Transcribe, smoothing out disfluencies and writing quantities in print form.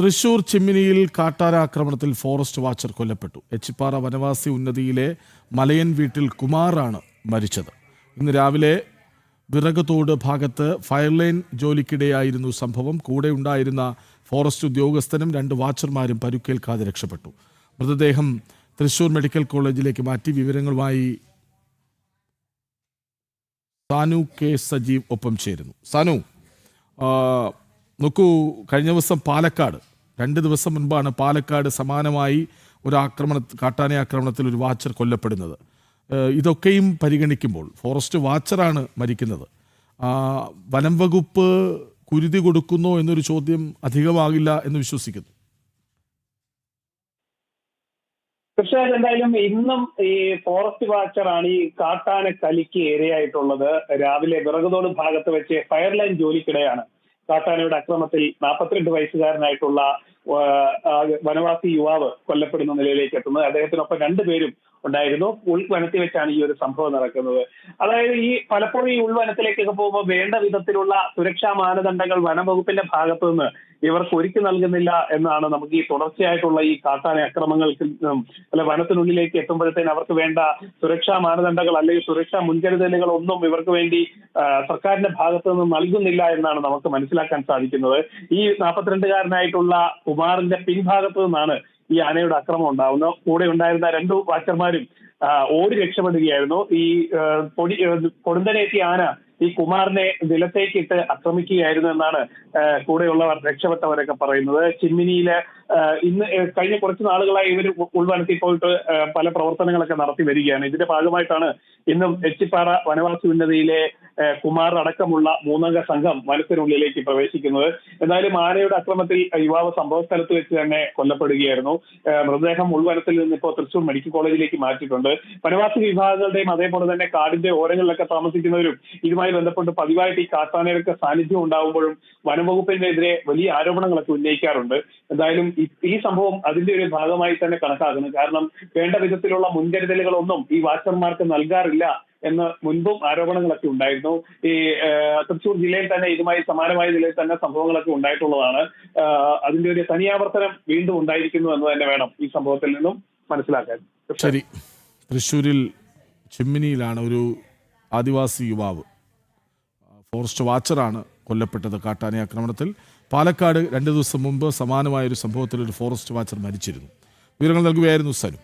തൃശൂർ ചിമ്മിനിയിൽ കാട്ടാന ആക്രമണത്തിൽ forest watcher കൊല്ലപ്പെട്ടു. എച്ചിപ്പാറ വനവാസി ഉന്നതിയിലെ മലയൻ വീട്ടിൽ കുമാറാണ് മരിച്ചത്. ഇന്ന് രാവിലെ വിറകത്തോട് ഭാഗത്ത് ഫയർലൈൻ ജോലിക്കിടെയായിരുന്നു സംഭവം. കൂടെ ഉണ്ടായിരുന്ന ഫോറസ്റ്റ് ഉദ്യോഗസ്ഥനും 2 വാച്ചർമാരും പരുക്കേൽക്കാതെ രക്ഷപ്പെട്ടു. മൃതദേഹം തൃശൂർ മെഡിക്കൽ കോളേജിലേക്ക് മാറ്റി. വിവരങ്ങളുമായി സാനു കെ സജീവ് ഒപ്പം ചേരുന്നു. സാനു, നോക്കൂ, കഴിഞ്ഞ ദിവസം പാലക്കാട് 2 ദിവസം മുൻപാണ് പാലക്കാട് സമാനമായി ഒരു കാട്ടാന ആക്രമണത്തിൽ ഒരു വാച്ചർ കൊല്ലപ്പെടുന്നത്. ഇതൊക്കെയും പരിഗണിക്കുമ്പോൾ ഫോറസ്റ്റ് വാച്ചറാണ് മരിക്കുന്നത്. വനം വകുപ്പ് കുരുതി കൊടുക്കുന്നോ എന്നൊരു ചോദ്യം അധികമാകില്ല എന്ന് വിശ്വസിക്കുന്നു. തീർച്ചയായും എന്തായാലും ഇന്നും ഈ ഫോറസ്റ്റ് വാച്ചറാണ് ഈ കാട്ടാന കലിക്ക് ഇരയായിട്ടുള്ളത്. രാവിലെ വിറകുതോട് ഭാഗത്ത് വെച്ച് ഫയർലൈൻ ജോലിക്കിടെയാണ് കാട്ടാനയുടെ ആക്രമണത്തിൽ 42 വയസ്സുകാരനായിട്ടുള്ള വനവാസി യുവാവ് കൊല്ലപ്പെടുന്ന നിലയിലേക്ക് എത്തുന്നത്. അദ്ദേഹത്തിനൊപ്പം 2 പേരും ഉണ്ടായിരുന്നു. ഉൾവനത്തിൽ വെച്ചാണ് ഈ ഒരു സംഭവം നടക്കുന്നത്. അതായത് പലപ്പോഴും ഈ ഉൾവനത്തിലേക്കൊക്കെ പോകുമ്പോൾ വേണ്ട വിധത്തിലുള്ള സുരക്ഷാ മാനദണ്ഡങ്ങൾ വനംവകുപ്പിന്റെ ഭാഗത്തു നിന്ന് ഇവർക്ക് ഒരുക്കി നൽകുന്നില്ല എന്നാണ് നമുക്ക് ഈ തുടർച്ചയായിട്ടുള്ള ഈ കാട്ടാന അക്രമങ്ങൾക്ക് വനത്തിനുള്ളിലേക്ക് എത്തുമ്പോഴത്തേന് അവർക്ക് വേണ്ട സുരക്ഷാ മാനദണ്ഡങ്ങൾ അല്ലെങ്കിൽ സുരക്ഷാ മുൻകരുതലുകൾ ഒന്നും ഇവർക്ക് വേണ്ടി സർക്കാരിന്റെ ഭാഗത്തു നിന്ന് നൽകുന്നില്ല എന്നാണ് നമുക്ക് മനസ്സിലാക്കാൻ സാധിക്കുന്നത്. ഈ 42-കാരനായിട്ടുള്ള കുമാറിന്റെ പിൻഭാഗത്തു നിന്നാണ് ഈ ആനയുടെ ആക്രമണം ഉണ്ടാവുന്നത്. കൂടെ ഉണ്ടായിരുന്ന 2 വാച്ചർമാരും ഓടി രക്ഷപ്പെടുകയായിരുന്നു. ഈ കൊടുന്തനെത്തിയ ആന ഈ കുമാറിനെ നിലത്തേക്കിട്ട് ആക്രമിക്കുകയായിരുന്നു എന്നാണ് കൂടെയുള്ളവർ രക്ഷപ്പെട്ടവരൊക്കെ പറയുന്നത്. ചിമ്മിനിയിലെ ഇന്ന് കഴിഞ്ഞ കുറച്ച് നാളുകളായി ഇവർ ഉൾവനത്തിൽ പോയിട്ട് പല പ്രവർത്തനങ്ങളൊക്കെ നടത്തി വരികയാണ്. ഇതിന്റെ ഭാഗമായിട്ടാണ് ഇന്നും എച്ചിപ്പാറ വനവാസി ഉന്നതിയിലെ കുമാർ അടക്കമുള്ള 3-അംഗ സംഘം വനത്തിനുള്ളിലേക്ക് പ്രവേശിക്കുന്നത്. എന്തായാലും ആനയുടെ ആക്രമണത്തിൽ യുവാവ് സംഭവ സ്ഥലത്ത് വെച്ച് തന്നെ കൊല്ലപ്പെടുകയായിരുന്നു. മൃതദേഹം ഉൾവനത്തിൽ നിന്ന് ഇപ്പോൾ തൃശൂർ മെഡിക്കൽ കോളേജിലേക്ക് മാറ്റിയിട്ടുണ്ട്. വനവാസി വിഭാഗങ്ങളുടെയും അതേപോലെ തന്നെ കാടിന്റെ ഓരങ്ങളിലൊക്കെ താമസിക്കുന്നവരും ഇതുമായി ബന്ധപ്പെട്ട് പതിവായിട്ട് ഈ കാട്ടാനയുടെ സാന്നിധ്യം ഉണ്ടാകുമ്പോഴും വനംവകുപ്പിനെതിരെ വലിയ ആരോപണങ്ങളൊക്കെ ഉന്നയിക്കാറുണ്ട്. എന്തായാലും ഈ സംഭവം അതിന്റെ ഒരു ഭാഗമായി തന്നെ കണക്കാക്കുന്നു. കാരണം വേണ്ട വിധത്തിലുള്ള മുൻകരുതലുകളൊന്നും ഈ വാച്ചർമാർക്ക് നൽകാറില്ല എന്ന് മുൻപും ആരോപണങ്ങളൊക്കെ ഉണ്ടായിരുന്നു. ഈ തൃശൂർ ജില്ലയിൽ തന്നെ ഇതുമായി സമാനമായ നിലയിൽ തന്നെ സംഭവങ്ങളൊക്കെ ഉണ്ടായിട്ടുള്ളതാണ്. അതിന്റെ ഒരു തനിയാവർത്തനം വീണ്ടും ഉണ്ടായിരിക്കുന്നു എന്ന് തന്നെ വേണം ഈ സംഭവത്തിൽ നിന്നും മനസ്സിലാക്കാൻ. ശരി, തൃശ്ശൂരിൽ ചിമ്മിനിയിലാണ് ഒരു ആദിവാസി യുവാവ് ഫോറസ്റ്റ് വാച്ചറാണ് കൊല്ലപ്പെട്ടത് കാട്ടാന ആക്രമണത്തിൽ. പാലക്കാട് 2 ദിവസം മുമ്പ് സമാനമായൊരു സംഭവത്തിൽ ഒരു ഫോറസ്റ്റ് വാച്ചർ മരിച്ചിരുന്നു. വിവരങ്ങൾ നൽകുകയായിരുന്നു സനു.